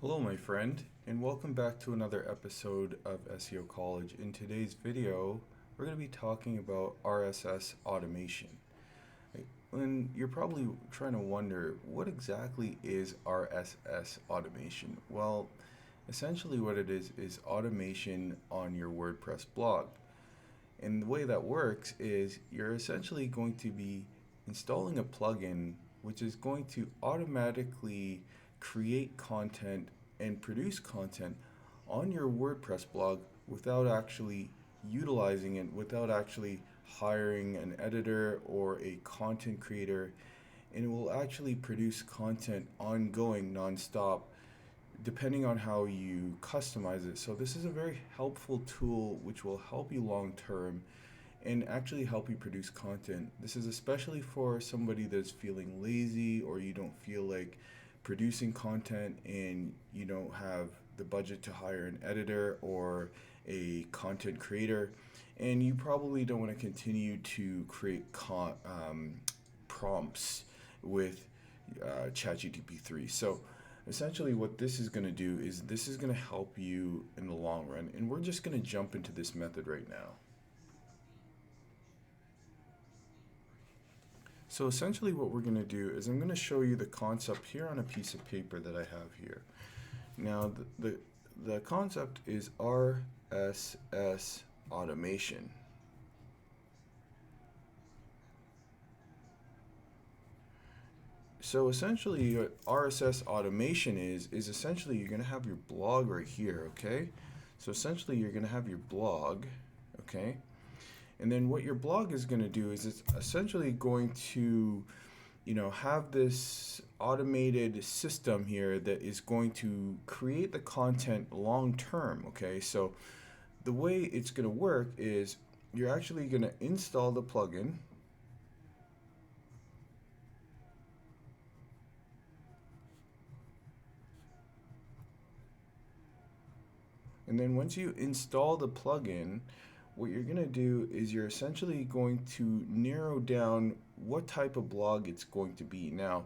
Hello, my friend, and welcome back to another episode of SEO College. In today's video, we're going to be talking about RSS automation. And you're probably trying to wonder, what exactly is RSS automation? Well, essentially, what it is automation on your WordPress blog. And the way that works is you're essentially going to be installing a plugin which is going to automatically create content and produce content on your WordPress blog without actually utilizing it, without actually hiring an editor or a content creator. And it will actually produce content ongoing, nonstop, depending on how you customize it. So this is a very helpful tool which will help you long term and actually help you produce content. This is especially for somebody that's feeling lazy, or you don't feel like producing content and you don't have the budget to hire an editor or a content creator, and you probably don't want to continue to create prompts with ChatGPT 3. So essentially what this is going to do is this is going to help you in the long run, and we're just going to jump into this method right now. So essentially what we're going to do is I'm going to show you the concept here on a piece of paper that I have here. Now the concept is RSS automation. So essentially what RSS automation is essentially you're going to have your blog right here, okay? So essentially you're going to have your blog, okay? And then what your blog is going to do is it's essentially going to, have this automated system here that is going to create the content long term, okay? So the way it's going to work is you're actually going to install the plugin. And then once you install the plugin, what you're going to do is you're essentially going to narrow down what type of blog it's going to be. Now,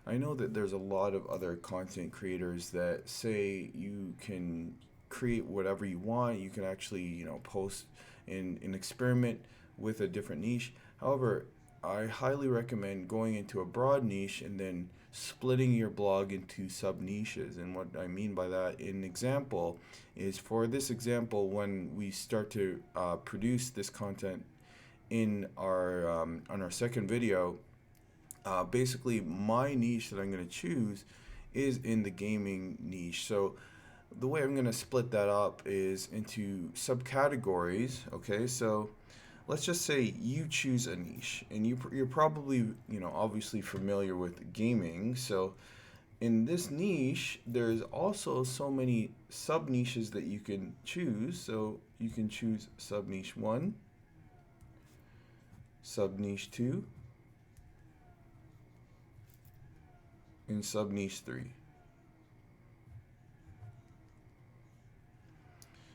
I know that there's a lot of other content creators that say you can create whatever you want. You can actually, post and experiment with a different niche. However, I highly recommend going into a broad niche and then splitting your blog into sub niches. And what I mean by that, an example is, for this example, when we start to produce this content in our on our second video, basically my niche that I'm going to choose is in the gaming niche. So the way I'm going to split that up is into subcategories. Okay, so let's just say you choose a niche, and you're probably, obviously familiar with gaming. So in this niche, there's also so many sub niches that you can choose. So you can choose sub niche 1, sub niche 2, and sub niche 3.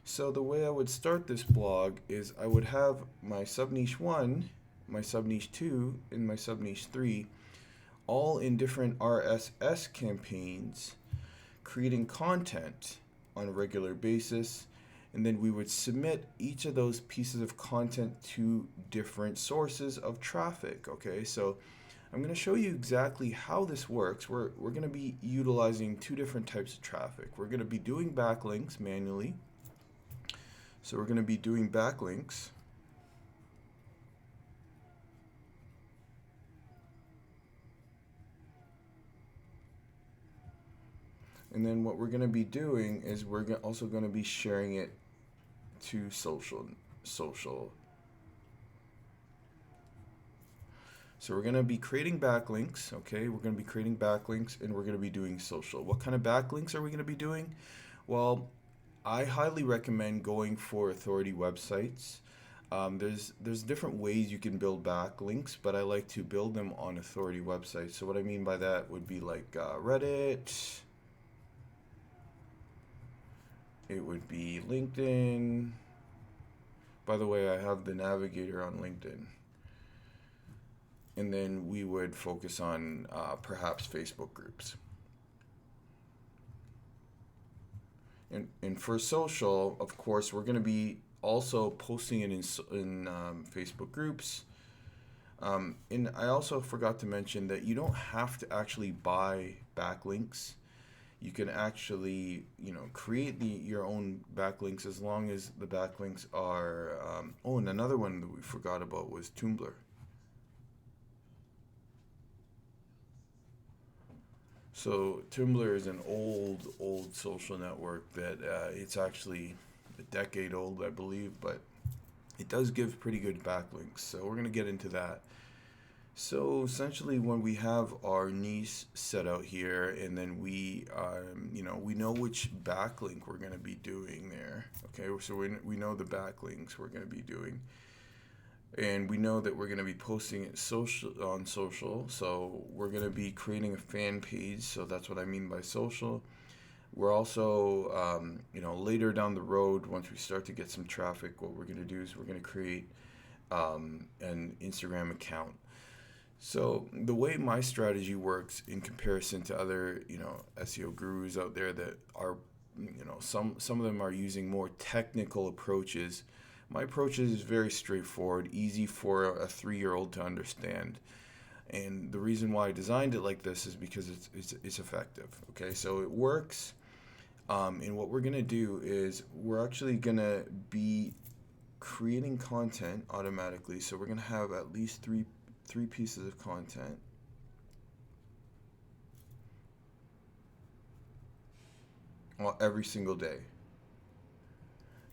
So the way I would start this blog is I would have my sub niche 1, my sub niche 2, and my sub niche 3 all in different RSS campaigns, creating content on a regular basis. And then we would submit each of those pieces of content to different sources of traffic. Okay, so I'm going to show you exactly how this works. We're going to be utilizing two different types of traffic. We're going to be doing backlinks manually. So we're going to be doing backlinks. And then what we're going to be doing is we're also going to be sharing it to social. So we're going to be creating backlinks, okay? We're going to be creating backlinks, and we're going to be doing social. What kind of backlinks are we going to be doing? Well, I highly recommend going for authority websites. There's different ways you can build backlinks, but I like to build them on authority websites. So what I mean by that would be like Reddit. It would be LinkedIn. By the way, I have the navigator on LinkedIn. And then we would focus on perhaps Facebook groups. And for social, of course, we're going to be also posting it in Facebook groups. And I also forgot to mention that you don't have to actually buy backlinks. You can actually, create your own backlinks as long as the backlinks are. And another one that we forgot about was Tumblr. So Tumblr is an old social network that it's actually a decade old, I believe, but it does give pretty good backlinks. So we're going to get into that. So essentially, when we have our niche set out here, and then we know which backlink we're going to be doing there. Okay, so we know the backlinks we're going to be doing, and we know that we're going to be posting it on social. So we're going to be creating a fan page. So that's what I mean by social. We're also, later down the road, once we start to get some traffic, what we're going to do is we're going to create an Instagram account. So the way my strategy works in comparison to other, SEO gurus out there that are, some of them are using more technical approaches. My approach is very straightforward, easy for a 3-year-old to understand. And the reason why I designed it like this is because it's effective. Okay, so it works. And what we're gonna do is we're actually gonna be creating content automatically. So we're gonna have at least three pieces of content. Well, every single day.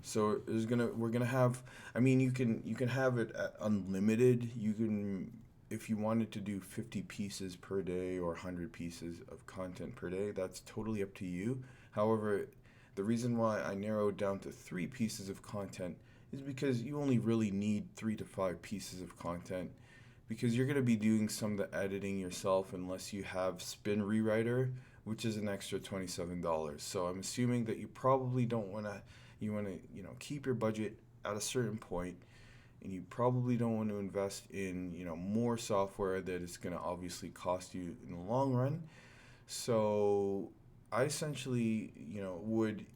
So we're gonna have. I mean, you can have it at unlimited. You can, if you wanted to do 50 pieces per day or 100 pieces of content per day. That's totally up to you. However, the reason why I narrowed down to 3 pieces of content is because you only really need 3 to 5 pieces of content, because you're gonna be doing some of the editing yourself unless you have Spin Rewriter, which is an extra $27. So I'm assuming that you probably don't wanna. You want to, keep your budget at a certain point, and you probably don't want to invest in, more software that is going to obviously cost you in the long run. So I essentially, would,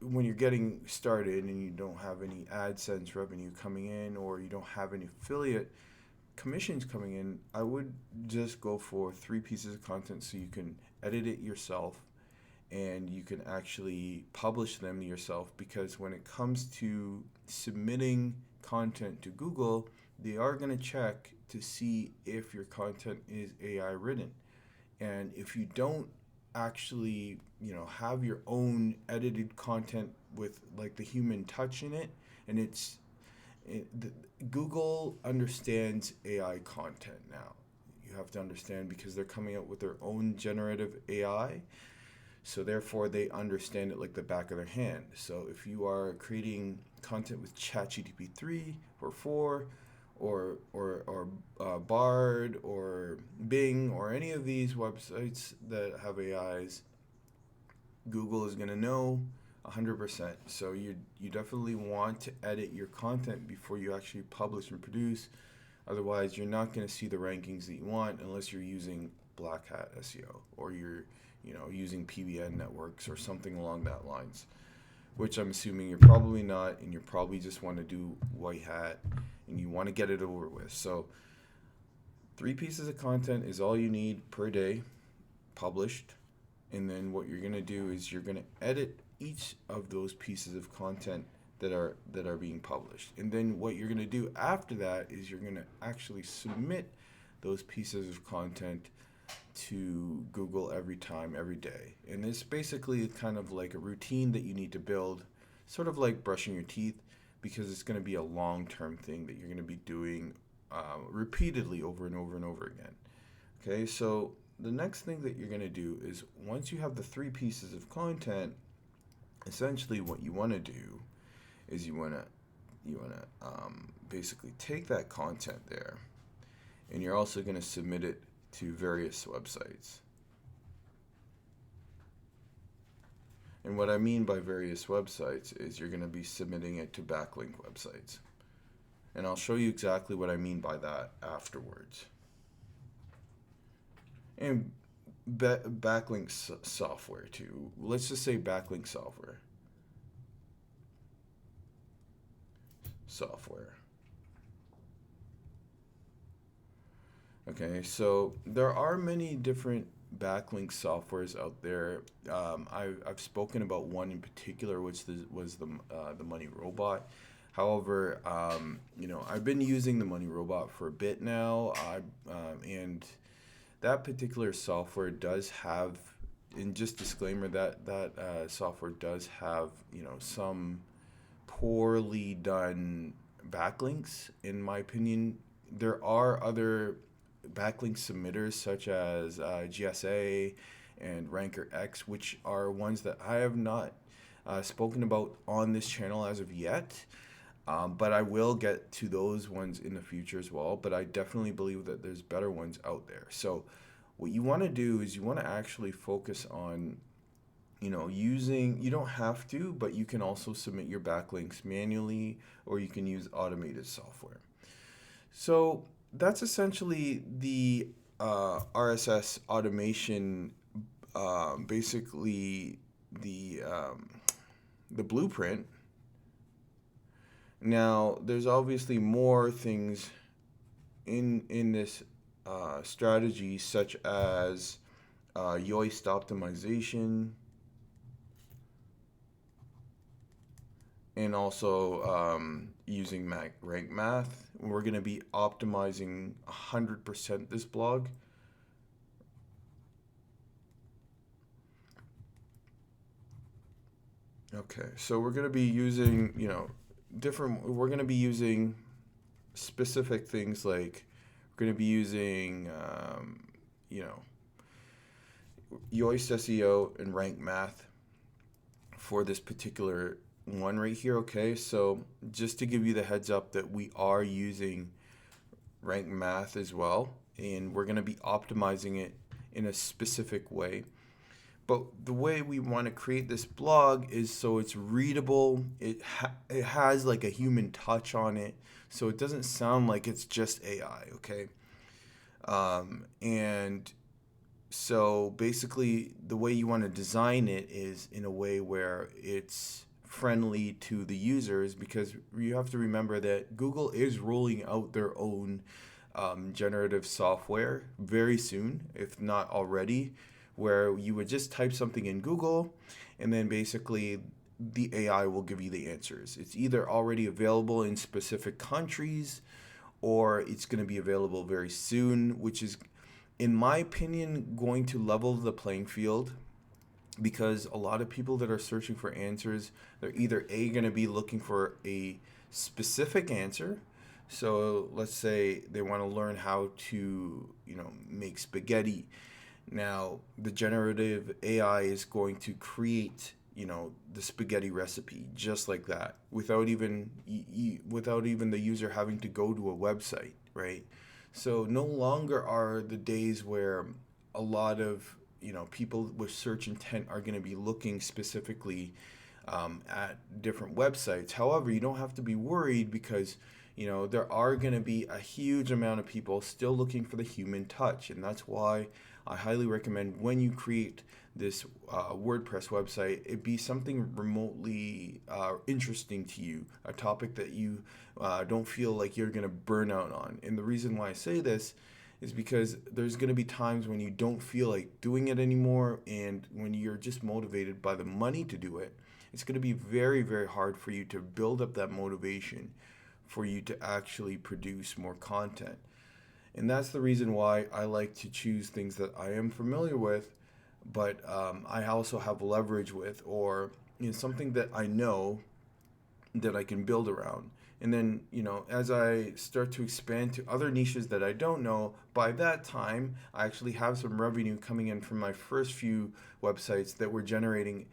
when you're getting started and you don't have any AdSense revenue coming in, or you don't have any affiliate commissions coming in, I would just go for 3 pieces of content so you can edit it yourself and you can actually publish them yourself. Because when it comes to submitting content to Google, they are going to check to see if your content is AI written. And if you don't actually, have your own edited content with like the human touch in it, and Google understands AI content now. You have to understand, because they're coming out with their own generative AI. So therefore, they understand it like the back of their hand. So if you are creating content with ChatGPT 3 or 4, or Bard or Bing or any of these websites that have AIs, Google is going to know 100%. So you definitely want to edit your content before you actually publish and produce. Otherwise, you're not going to see the rankings that you want unless you're using Black Hat SEO, or you're using PBN networks or something along that lines, which I'm assuming you're probably not, and you probably just want to do white hat and you want to get it over with. So 3 pieces of content is all you need per day published. And then what you're going to do is you're going to edit each of those pieces of content that are being published. And then what you're going to do after that is you're going to actually submit those pieces of content to Google every time, every day. And it's basically kind of like a routine that you need to build, sort of like brushing your teeth, because it's going to be a long-term thing that you're going to be doing repeatedly over and over and over again. Okay, so the next thing that you're going to do is, once you have the 3 pieces of content, essentially what you want to do is you want to basically take that content there, and you're also going to submit it to various websites. And what I mean by various websites is you're going to be submitting it to backlink websites. And I'll show you exactly what I mean by that afterwards. And backlink software too. Let's just say backlink software. software. Okay, so there are many different backlink softwares out there. I've spoken about one in particular, which was the Money Robot. However, I've been using the Money Robot for a bit now, and that particular software does have, and just disclaimer, that software does have some poorly done backlinks. In my opinion, there are other backlink submitters such as GSA and Ranker X, which are ones that I have not spoken about on this channel as of yet. But I will get to those ones in the future as well. But I definitely believe that there's better ones out there. So what you want to do is you want to actually focus on using, you don't have to, but you can also submit your backlinks manually, or you can use automated software. So that's essentially the RSS automation, basically the blueprint. Now, there's obviously more things in this strategy, such as Yoast optimization, and also using rank math. We're going to be optimizing 100% this blog. Okay, so we're going to be using, we're going to be using specific things, like we're going to be using, Yoast SEO and rank math for this particular one right here. Okay, so just to give you the heads up that we are using rank math as well, and we're going to be optimizing it in a specific way. But the way we want to create this blog is so it's readable. It has like a human touch on it, so it doesn't sound like it's just AI. Okay, and so basically the way you want to design it is in a way where it's friendly to the users, because you have to remember that Google is rolling out their own generative software very soon, if not already, where you would just type something in Google and then basically the AI will give you the answers. It's either already available in specific countries or it's going to be available very soon, which is, in my opinion, going to level the playing field, because a lot of people that are searching for answers, they're either going to be looking for a specific answer. So let's say they want to learn how to, make spaghetti. Now, the generative AI is going to create, the spaghetti recipe just like that, without even the user having to go to a website, right? So no longer are the days where a lot of people with search intent are going to be looking specifically at different websites. However, you don't have to be worried, because there are going to be a huge amount of people still looking for the human touch, and that's why I highly recommend, when you create this WordPress website, it be something remotely interesting to you, a topic that you don't feel like you're going to burn out on. And the reason why I say this is because there's going to be times when you don't feel like doing it anymore, and when you're just motivated by the money to do it, it's going to be very, very hard for you to build up that motivation for you to actually produce more content. And that's the reason why I like to choose things that I am familiar with, but I also have leverage with, or something that I know that I can build around. And then, as I start to expand to other niches that I don't know, by that time, I actually have some revenue coming in from my first few websites that were generating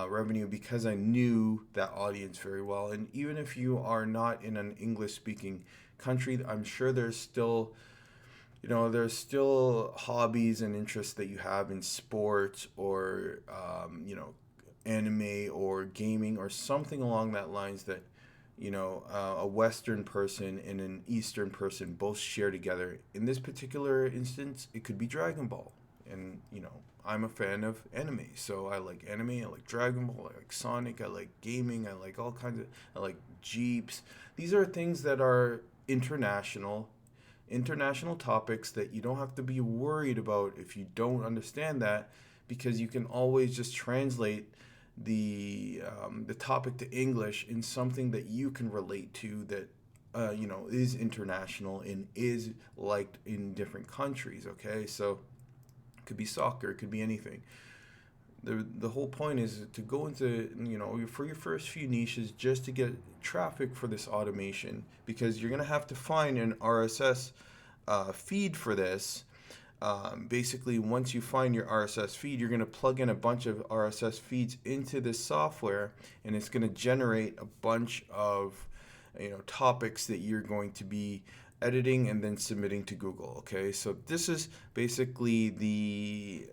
revenue, because I knew that audience very well. And even if you are not in an English-speaking country, I'm sure there's still hobbies and interests that you have in sports, or anime or gaming or something along that lines, that a Western person and an Eastern person both share together. In this particular instance, it could be Dragon Ball, and I'm a fan of anime, so I like anime. I like Dragon Ball. I like Sonic. I like gaming. I like all kinds of. I like Jeeps. These are things that are international topics that you don't have to be worried about if you don't understand that, because you can always just translate the topic to English in something that you can relate to, that is international and is liked in different countries. Okay, so it could be soccer, it could be anything. The whole point is to go into, for your first few niches, just to get traffic for this automation, because you're gonna have to find an RSS feed for this. Basically, once you find your RSS feed, you're going to plug in a bunch of RSS feeds into this software, and it's going to generate a bunch of topics that you're going to be editing and then submitting to Google. Okay, so this is basically the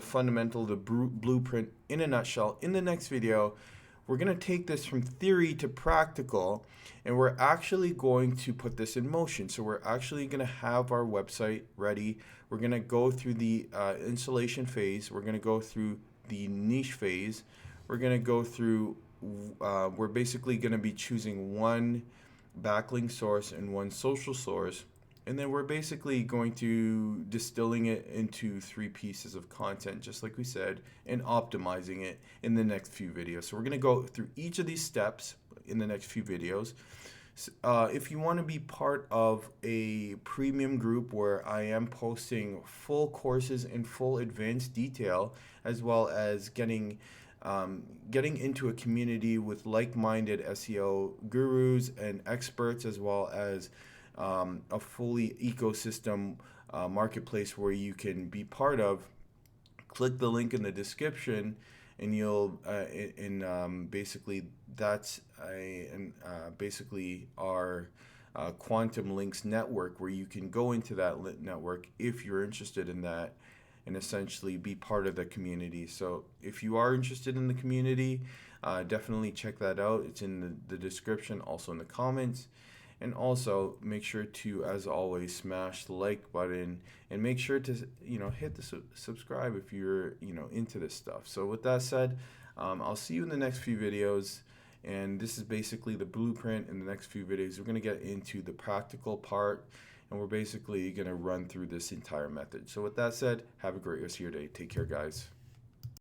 fundamental, the blueprint in a nutshell. In the next video, we're going to take this from theory to practical, and we're actually going to put this in motion. So we're actually going to have our website ready. We're going to go through the installation phase. We're going to go through the niche phase. We're going to go through, we're basically going to be choosing one backlink source and one social source. And then we're basically going to distilling it into 3 pieces of content, just like we said, and optimizing it in the next few videos. So we're going to go through each of these steps in the next few videos. If you want to be part of a premium group where I am posting full courses in full advanced detail, as well as getting into a community with like-minded SEO gurus and experts, as well as a fully ecosystem marketplace where you can be part of, click the link in the description, and you'll basically that's basically our Quantum Links network, where you can go into that network if you're interested in that, and essentially be part of the community. So if you are interested in the community, definitely check that out. It's in the description, also in the comments. And also make sure to, as always, smash the like button, and make sure to hit the subscribe if you're into this stuff. So with that said, I'll see you in the next few videos, and this is basically the blueprint. In the next few videos, we're going to get into the practical part, and we're basically going to run through this entire method. So with that said, have a great rest of your day. Take care, guys.